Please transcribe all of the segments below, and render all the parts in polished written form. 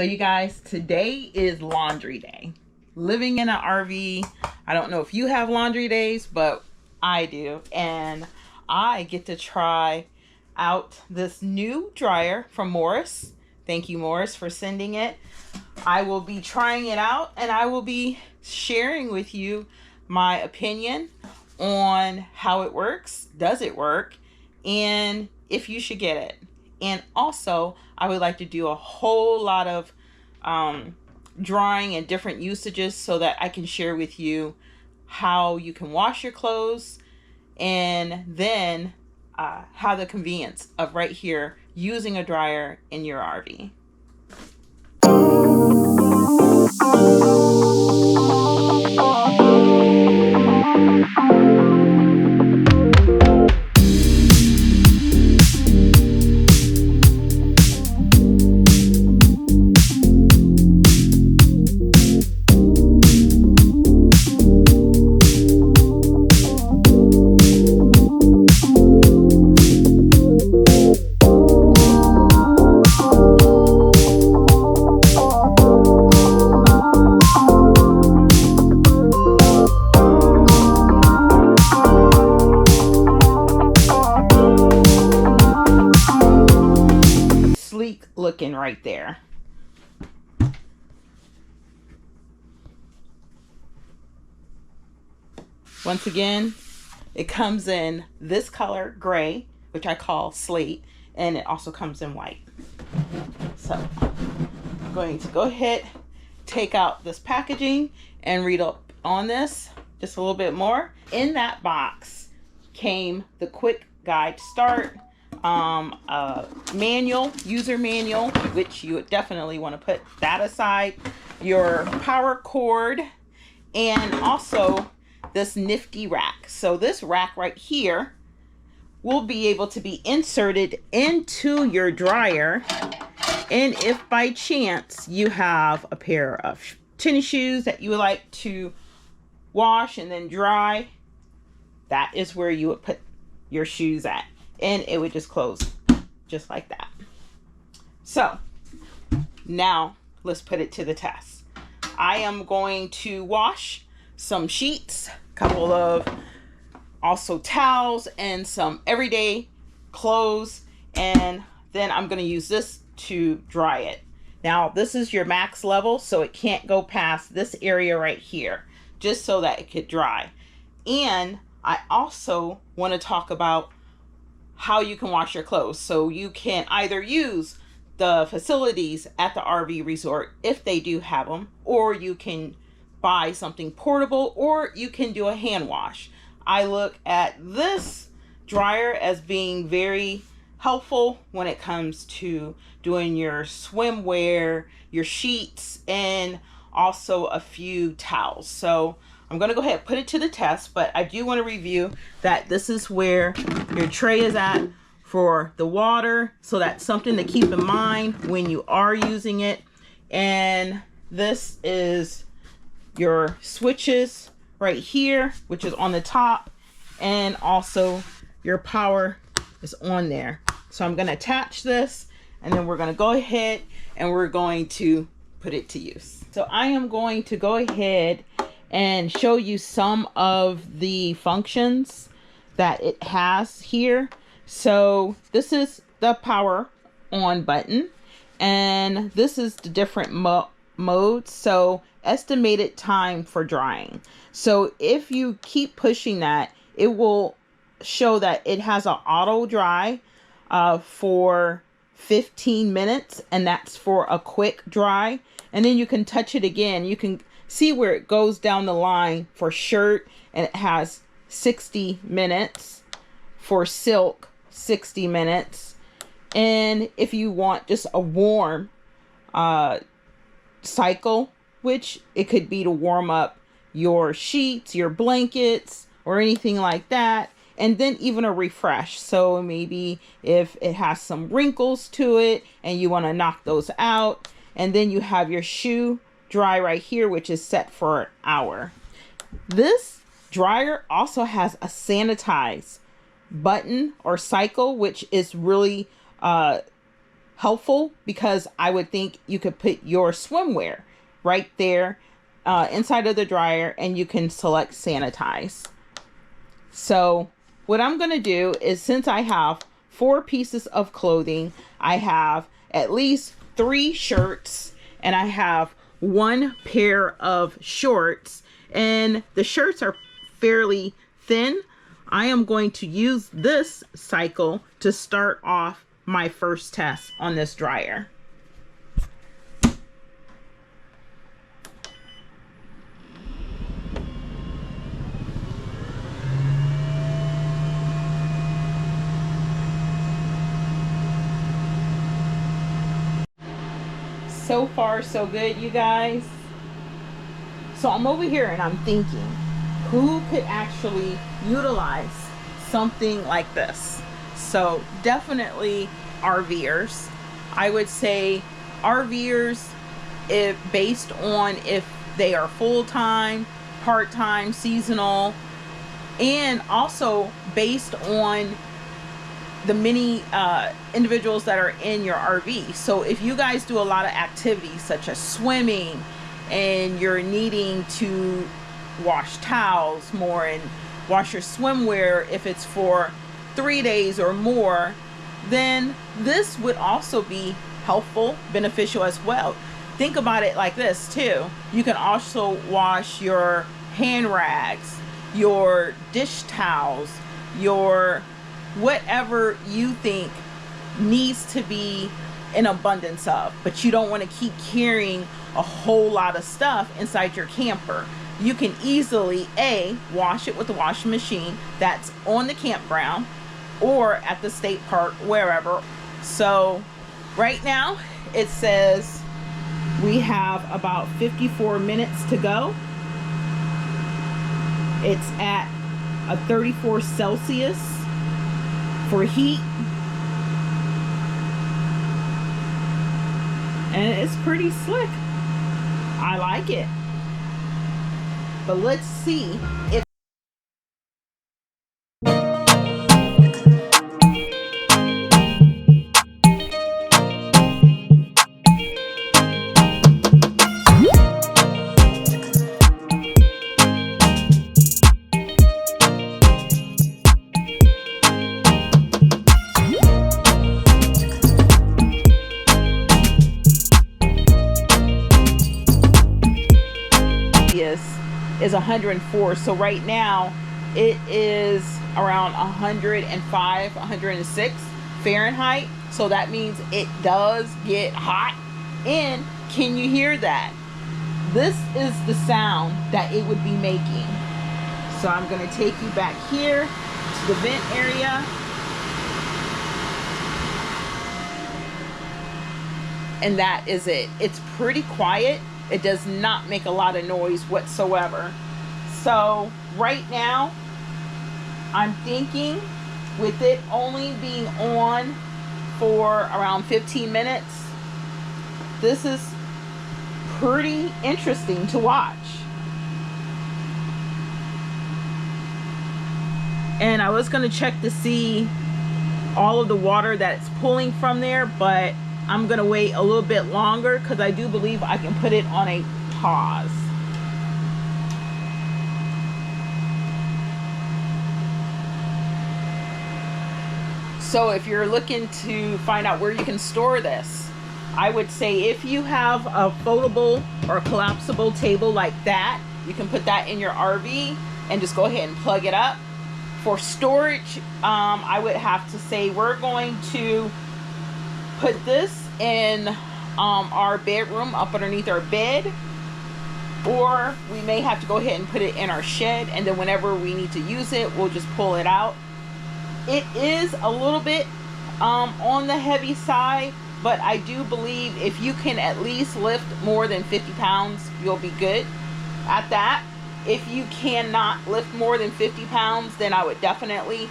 So you guys, today is laundry day. Living in an RV, I don't know if you have laundry days, but I do. And I get to try out this new dryer from Morris. Thank you, Morris, for sending it. I will be trying it out and I will be sharing with you my opinion on how it works, does it work, and if you should get it. And also, I would like to do a whole lot of drawing and different usages so that I can share with you how you can wash your clothes, and then have the convenience of right here using a dryer in your RV. Sleek looking right there. Once again, it comes in this color, gray, which I call slate, and it also comes in white. So I'm going to go ahead, take out this packaging and read up on this just a little bit more. In that box came the quick guide to start, a manual, user manual, which you would definitely want to put that aside, your power cord, and also this nifty rack. So this rack right here will be able to be inserted into your dryer, and if by chance you have a pair of tennis shoes that you would like to wash and then dry, that is where you would put your shoes at, and it would just close just like that. So now let's put it to the test. I am going to wash some sheets, a couple of also towels, and some everyday clothes, and then I'm going to use this to dry it. Now this is your max level, so it can't go past this area right here, just so that it could dry. And I also want to talk about how you can wash your clothes. So you can either use the facilities at the RV resort if they do have them, or you can buy something portable, or you can do a hand wash. I look at this dryer as being very helpful when it comes to doing your swimwear, your sheets, and also a few towels. So I'm going to go ahead and put it to the test, but I do want to review that this is where your tray is at for the water, so that's something to keep in mind when you are using it. And this is your switches right here, which is on the top, and also your power is on there. So I'm going to attach this, and then we're going to go ahead and we're going to put it to use. So I am going to go ahead and show you some of the functions that it has here. So this is the power on button, and this is the different modes. So estimated time for drying. So if you keep pushing that, it will show that it has an auto dry for 15 minutes, and that's for a quick dry. And then you can touch it again. You can see where it goes down the line for shirt, and it has 60 minutes. For silk, 60 minutes. And if you want just a warm cycle, which it could be to warm up your sheets, your blankets, or anything like that. And then even a refresh. So maybe if it has some wrinkles to it and you want to knock those out. And then you have your shoe dry right here, which is set for an hour. This dryer also has a sanitize button or cycle, which is really helpful because I would think you could put your swimwear right there inside of the dryer and you can select sanitize. So what I'm going to do is, since I have 4 pieces of clothing, I have at least 3 shirts and I have 1 pair of shorts, and the shirts are fairly thin. I am going to use this cycle to start off my first test on this dryer. So far so good, you guys. So I'm over here and I'm thinking, who could actually utilize something like this? So definitely RVers. I would say RVers, if based on if they are full-time, part-time, seasonal, and also based on the many individuals that are in your RV. So if you guys do a lot of activities such as swimming, and you're needing to wash towels more and wash your swimwear if it's for 3 days or more, then this would also be helpful, beneficial as well. Think about it like this too. You can also wash your hand rags, your dish towels, your whatever you think needs to be an abundance of, but you don't want to keep carrying a whole lot of stuff inside your camper. You can easily wash it with the washing machine that's on the campground or at the state park, wherever. So right now it says we have about 54 minutes to go. It's at a 34 Celsius for heat, and it's pretty slick. I like it. But let's see if is 104. So right now it is around 105, 106 Fahrenheit. So that means it does get hot. And can you hear that? This is the sound that it would be making. So I'm going to take you back here to the vent area. And that is it. It's pretty quiet. It does not make a lot of noise whatsoever. So right now, I'm thinking with it only being on for around 15 minutes, this is pretty interesting to watch. And I was going to check to see all of the water that it's pulling from there, but I'm going to wait a little bit longer because I do believe I can put it on a pause. So if you're looking to find out where you can store this, I would say if you have a foldable or collapsible table like that, you can put that in your RV and just go ahead and plug it up. For storage, I would have to say we're going to put this in our bedroom up underneath our bed, or we may have to go ahead and put it in our shed, and then whenever we need to use it, we'll just pull it out. It is a little bit on the heavy side, but I do believe if you can at least lift more than 50 pounds, you'll be good at that. If you cannot lift more than 50 pounds, then I would definitely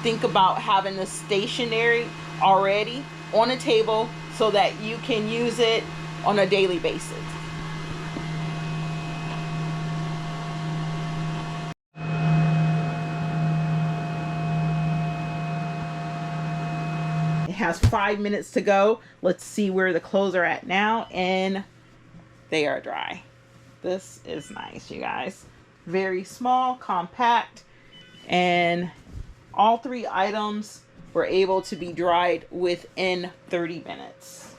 think about having this stationary already on a table so that you can use it on a daily basis. It has 5 minutes to go. Let's see where the clothes are at now, and they are dry. This is nice, you guys. Very small, compact, and all 3 items were able to be dried within 30 minutes.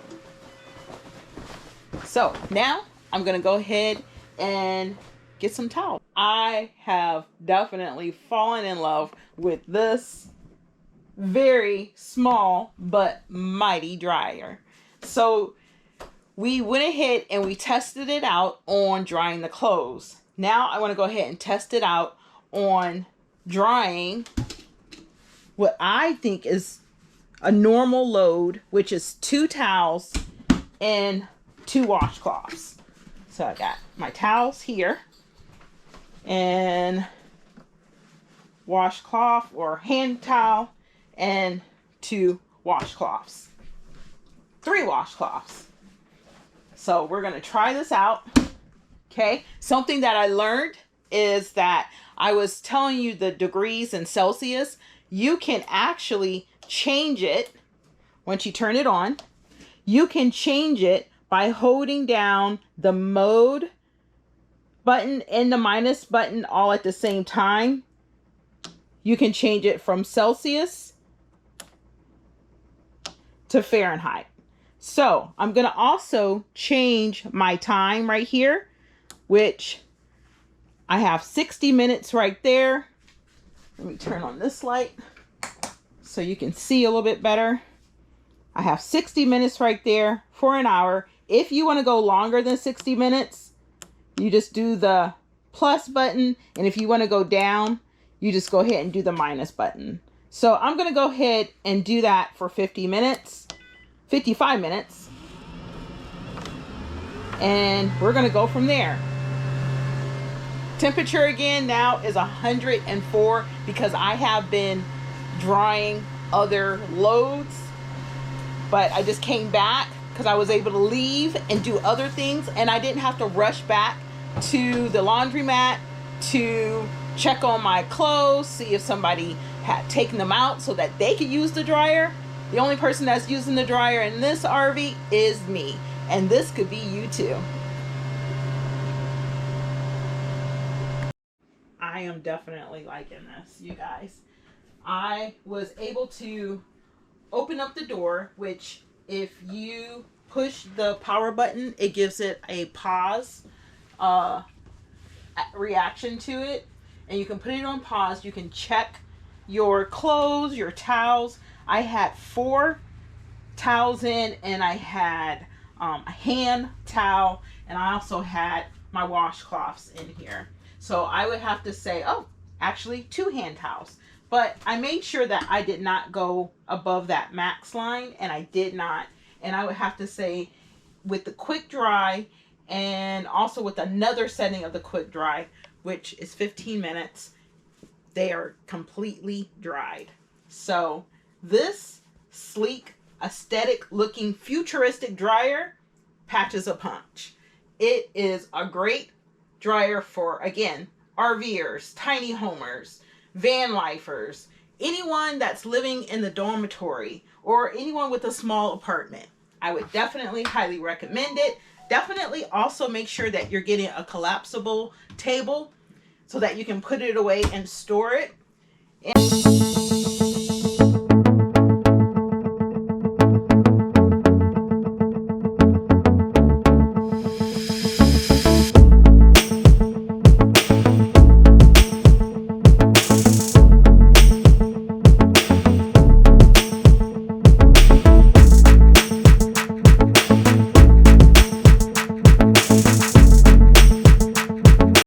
So now I'm gonna go ahead and get some towels. I have definitely fallen in love with this very small but mighty dryer. So we went ahead and we tested it out on drying the clothes. Now I want to go ahead and test it out on drying what I think is a normal load, which is 2 towels and 2 washcloths. So I got my towels here and washcloth or hand towel and 2 washcloths. 3 washcloths. So we're going to try this out. Okay. Something that I learned is that I was telling you the degrees in Celsius. You can actually change it once you turn it on. You can change it by holding down the mode button and the minus button all at the same time. You can change it from Celsius to Fahrenheit. So I'm going to also change my time right here, which I have 60 minutes right there. Let me turn on this light so you can see a little bit better. I have 60 minutes right there for an hour. If you want to go longer than 60 minutes, you just do the plus button. And if you want to go down, you just go ahead and do the minus button. So I'm going to go ahead and do that for 55 minutes. And we're going to go from there. Temperature again now is 104 because I have been drying other loads, but I just came back because I was able to leave and do other things, and I didn't have to rush back to the laundromat to check on my clothes, see if somebody had taken them out so that they could use the dryer. The only person that's using the dryer in this RV is me, and this could be you too. I am definitely liking this, you guys. I was able to open up the door, which if you push the power button, it gives it a pause reaction to it. And you can put it on pause. You can check your clothes, your towels. I had 4 towels in, and I had a hand towel, and I also had my washcloths in here. So I would have to say, oh, actually 2 hand towels. But I made sure that I did not go above that max line, and I did not. And I would have to say with the quick dry and also with another setting of the quick dry, which is 15 minutes, they are completely dried. So this sleek, aesthetic looking futuristic dryer patches a punch. It is a great dryer for, again, RVers, tiny homers, van lifers, anyone that's living in the dormitory, or anyone with a small apartment. I would definitely highly recommend it. Definitely also make sure that you're getting a collapsible table so that you can put it away and store it.